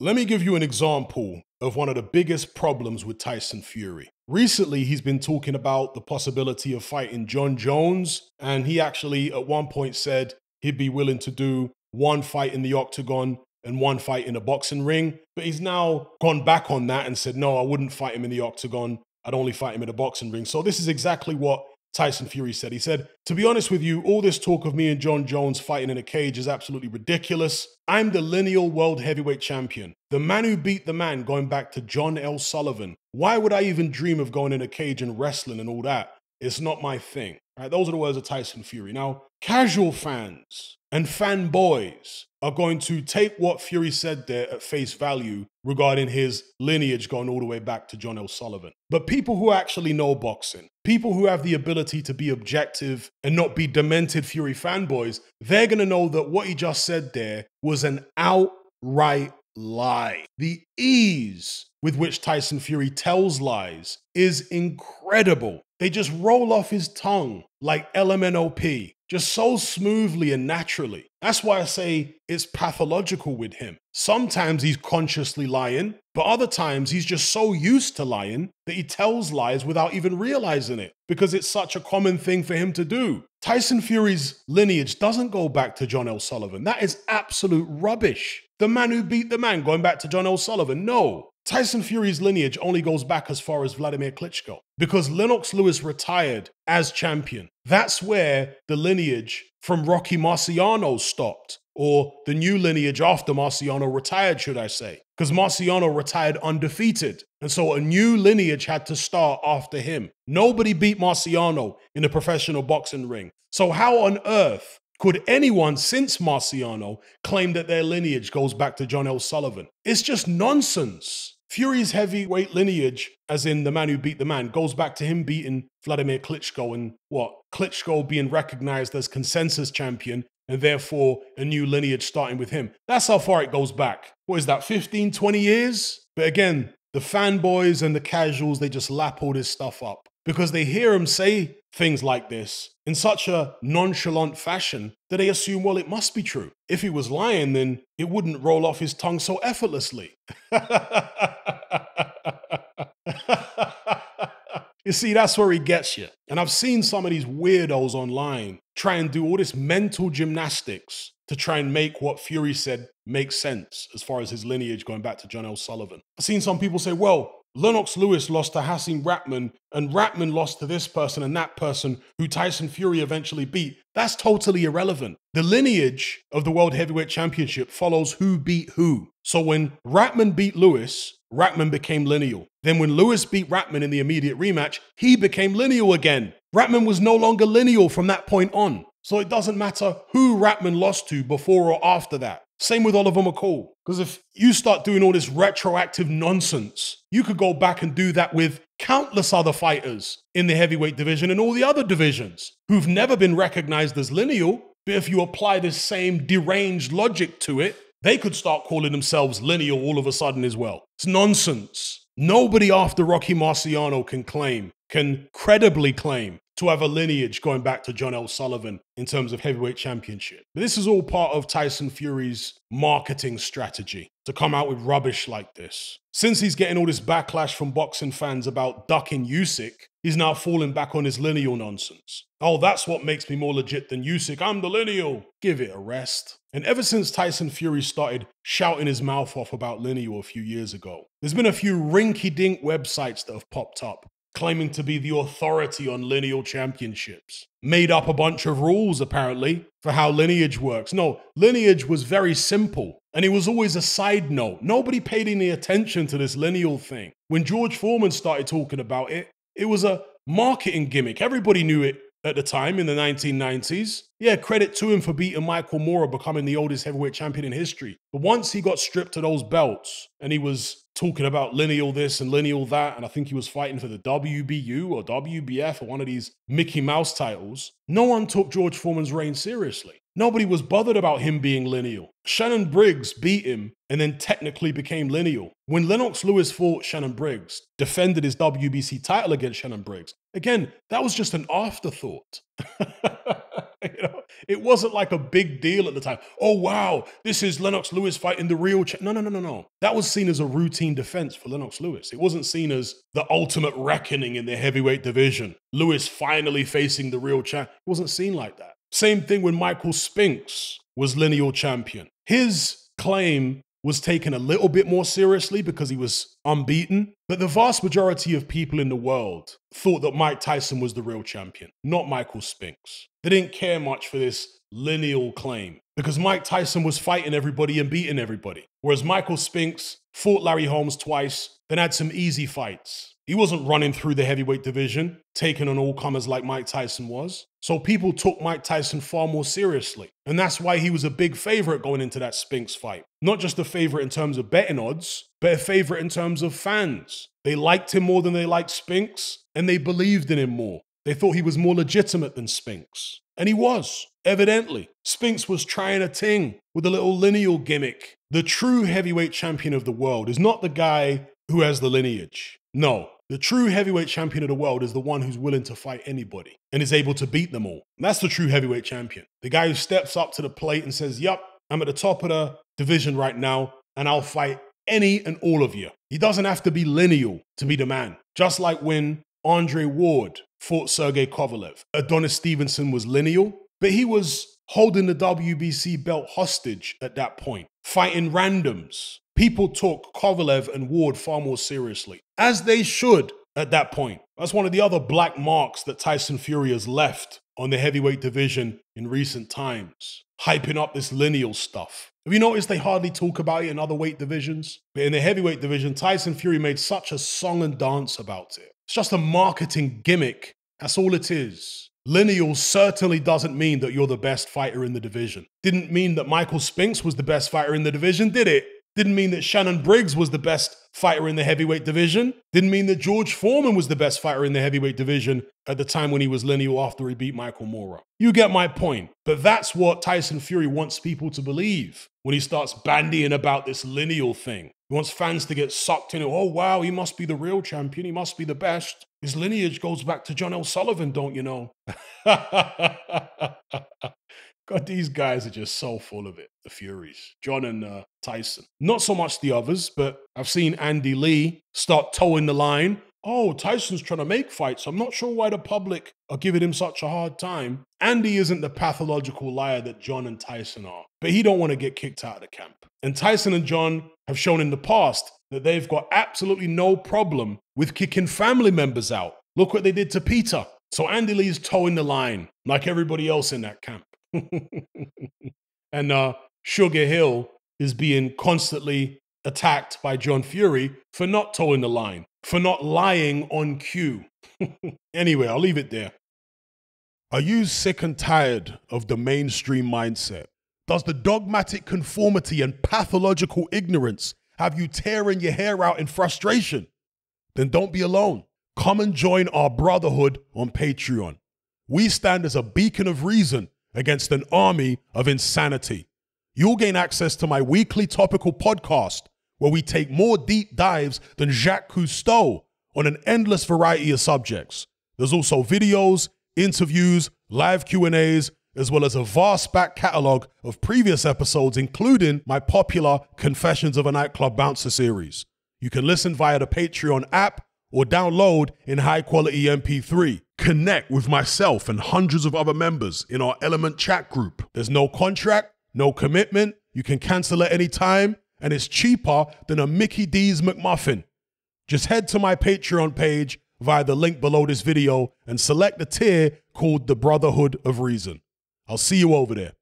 Let me give you an example of one of the biggest problems with Tyson Fury. Recently, he's been talking about the possibility of fighting John Jones, and he actually at one point said he'd be willing to do one fight in the octagon and one fight in a boxing ring. But he's now gone back on that and said, no, I wouldn't fight him in the octagon. I'd only fight him in a boxing ring. So this is exactly what Tyson Fury said. He said, to be honest with you, all this talk of me and John Jones fighting in a cage is absolutely ridiculous. I'm the lineal world heavyweight champion. The man who beat the man, going back to John L. Sullivan. Why would I even dream of going in a cage and wrestling and all that? It's not my thing. Right? Those are the words of Tyson Fury. Now, casual fans and fanboys are going to take what Fury said there at face value regarding his lineage going all the way back to John L. Sullivan. But people who actually know boxing, people who have the ability to be objective and not be demented Fury fanboys, they're going to know that what he just said there was an outright lie. The ease with which Tyson Fury tells lies is incredible. They just roll off his tongue like LMNOP, just so smoothly and naturally. That's why I say it's pathological with him. Sometimes he's consciously lying, but other times he's just so used to lying that he tells lies without even realizing it because it's such a common thing for him to do. Tyson Fury's lineage doesn't go back to John L. Sullivan. That is absolute rubbish. The man who beat the man going back to John L. Sullivan. No. Tyson Fury's lineage only goes back as far as Vladimir Klitschko because Lennox Lewis retired as champion. That's where the lineage from Rocky Marciano stopped, or the new lineage after Marciano retired, should I say, because Marciano retired undefeated. And so a new lineage had to start after him. Nobody beat Marciano in a professional boxing ring. So how on earth could anyone since Marciano claim that their lineage goes back to John L. Sullivan? It's just nonsense. Fury's heavyweight lineage, as in the man who beat the man, goes back to him beating Vladimir Klitschko and Klitschko being recognized as consensus champion and therefore a new lineage starting with him. That's how far it goes back. What is that, 15, 20 years? But again, the fanboys and the casuals, they just lap all this stuff up because they hear him say things like this in such a nonchalant fashion that they assume, well, it must be true. If he was lying, then it wouldn't roll off his tongue so effortlessly. You see, that's where he gets you. And I've seen some of these weirdos online try and do all this mental gymnastics to try and make what Fury said make sense as far as his lineage going back to John L. Sullivan. I've seen some people say, well, Lennox Lewis lost to Hasim Ratman, and Ratman lost to this person and that person who Tyson Fury eventually beat. That's totally irrelevant. The lineage of the World Heavyweight Championship follows who beat who. So when Ratman beat Lewis, Ratman became Lineal. Then when Lewis beat Ratman in the immediate rematch, he became Lineal again. Ratman was no longer Lineal from that point on. So it doesn't matter who Ratman lost to before or after that. Same with Oliver McCall. Because if you start doing all this retroactive nonsense, you could go back and do that with countless other fighters in the heavyweight division and all the other divisions who've never been recognized as lineal. But if you apply this same deranged logic to it, they could start calling themselves lineal all of a sudden as well. It's nonsense. Nobody after Rocky Marciano can credibly claim to have a lineage going back to John L. Sullivan in terms of heavyweight championship. But this is all part of Tyson Fury's marketing strategy to come out with rubbish like this. Since he's getting all this backlash from boxing fans about ducking Usyk, he's now falling back on his lineal nonsense. Oh, that's what makes me more legit than Usyk. I'm the lineal. Give it a rest. And ever since Tyson Fury started shouting his mouth off about lineal a few years ago, there's been a few rinky-dink websites that have popped up claiming to be the authority on lineal championships. Made up a bunch of rules, apparently, for how lineage works. No, lineage was very simple, and it was always a side note. Nobody paid any attention to this lineal thing. When George Foreman started talking about it, it was a marketing gimmick. Everybody knew it at the time in the 1990s. Yeah, credit to him for beating Michael Moorer, becoming the oldest heavyweight champion in history. But once he got stripped of those belts and he was talking about lineal this and lineal that, and I think he was fighting for the WBU or WBF or one of these Mickey Mouse titles, no one took George Foreman's reign seriously. Nobody was bothered about him being lineal. Shannon Briggs beat him and then technically became lineal. When Lennox Lewis fought Shannon Briggs, defended his WBC title against Shannon Briggs, again, that was just an afterthought. It wasn't like a big deal at the time. Oh, wow, this is Lennox Lewis fighting the real champion. No. That was seen as a routine defense for Lennox Lewis. It wasn't seen as the ultimate reckoning in the heavyweight division. Lewis finally facing the real champ. It wasn't seen like that. Same thing when Michael Spinks was lineal champion. His claim was taken a little bit more seriously because he was unbeaten, but the vast majority of people in the world thought that Mike Tyson was the real champion, not Michael Spinks. They didn't care much for this lineal claim because Mike Tyson was fighting everybody and beating everybody, whereas Michael Spinks fought Larry Holmes twice, then had some easy fights. He wasn't running through the heavyweight division, taking on all comers like Mike Tyson was. So people took Mike Tyson far more seriously. And that's why he was a big favorite going into that Spinks fight. Not just a favorite in terms of betting odds, but a favorite in terms of fans. They liked him more than they liked Spinks, and they believed in him more. They thought he was more legitimate than Spinks. And he was, evidently. Spinks was trying a ting with a little lineal gimmick. The true heavyweight champion of the world is not the guy who has the lineage. No, the true heavyweight champion of the world is the one who's willing to fight anybody and is able to beat them all. And that's the true heavyweight champion. The guy who steps up to the plate and says, yup, I'm at the top of the division right now and I'll fight any and all of you. He doesn't have to be lineal to be the man. Just like when Andre Ward fought Sergey Kovalev. Adonis Stevenson was lineal, but he was holding the WBC belt hostage at that point, fighting randoms. People took Kovalev and Ward far more seriously, as they should at that point. That's one of the other black marks that Tyson Fury has left on the heavyweight division in recent times, hyping up this lineal stuff. Have you noticed they hardly talk about it in other weight divisions? But in the heavyweight division, Tyson Fury made such a song and dance about it. It's just a marketing gimmick. That's all it is. Lineal certainly doesn't mean that you're the best fighter in the division. Didn't mean that Michael Spinks was the best fighter in the division, did it? Didn't mean that Shannon Briggs was the best fighter in the heavyweight division. Didn't mean that George Foreman was the best fighter in the heavyweight division at the time when he was lineal after he beat Michael Moorer. You get my point. But that's what Tyson Fury wants people to believe when he starts bandying about this lineal thing. He wants fans to get sucked in. Oh, wow, he must be the real champion. He must be the best. His lineage goes back to John L. Sullivan, don't you know? God, these guys are just so full of it, the Furies. John and Tyson. Not so much the others, but I've seen Andy Lee start towing the line. Oh, Tyson's trying to make fights. I'm not sure why the public are giving him such a hard time. Andy isn't the pathological liar that John and Tyson are, but he don't want to get kicked out of the camp. And Tyson and John have shown in the past that they've got absolutely no problem with kicking family members out. Look what they did to Peter. So Andy Lee's towing the line like everybody else in that camp. And Sugar Hill is being constantly attacked by John Fury for not towing the line, for not lying on cue. Anyway, I'll leave it there. Are you sick and tired of the mainstream mindset? Does the dogmatic conformity and pathological ignorance have you tearing your hair out in frustration? Then don't be alone. Come and join our brotherhood on Patreon. We stand as a beacon of reason against an army of insanity. You'll gain access to my weekly topical podcast where we take more deep dives than Jacques Cousteau on an endless variety of subjects. There's also videos, interviews, live Q&As, as well as a vast back catalogue of previous episodes, including my popular Confessions of a Nightclub Bouncer series. You can listen via the Patreon app or download in high-quality MP3. Connect with myself and hundreds of other members in our Element chat group. There's no contract, no commitment, you can cancel at any time, and it's cheaper than a Mickey D's McMuffin. Just head to my Patreon page via the link below this video and select the tier called the Brotherhood of Reason. I'll see you over there.